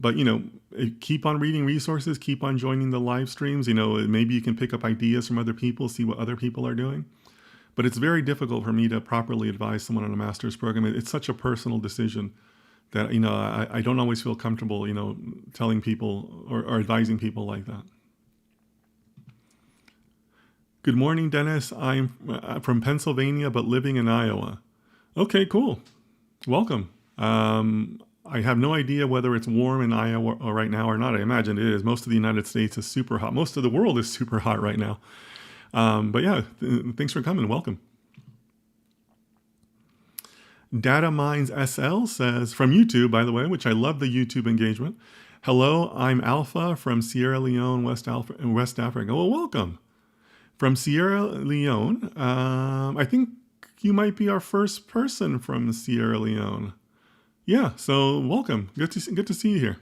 But, keep on reading resources, keep on joining the live streams. Maybe you can pick up ideas from other people, see what other people are doing. But it's very difficult for me to properly advise someone on a master's program. It's such a personal decision that, I don't always feel comfortable, telling people or advising people like that. Good morning, Dennis. I'm from Pennsylvania, but living in Iowa. Okay, cool. Welcome. I have no idea whether it's warm in Iowa right now or not. I imagine it is. Most of the United States is super hot. Most of the world is super hot right now. But yeah, thanks for coming. Welcome. Data Mines SL says, from YouTube, by the way, which I love the YouTube engagement. Hello, I'm Alpha from Sierra Leone, West Africa. Well, welcome. From Sierra Leone, I think you might be our first person from Sierra Leone. Yeah, so welcome. Good to see you here.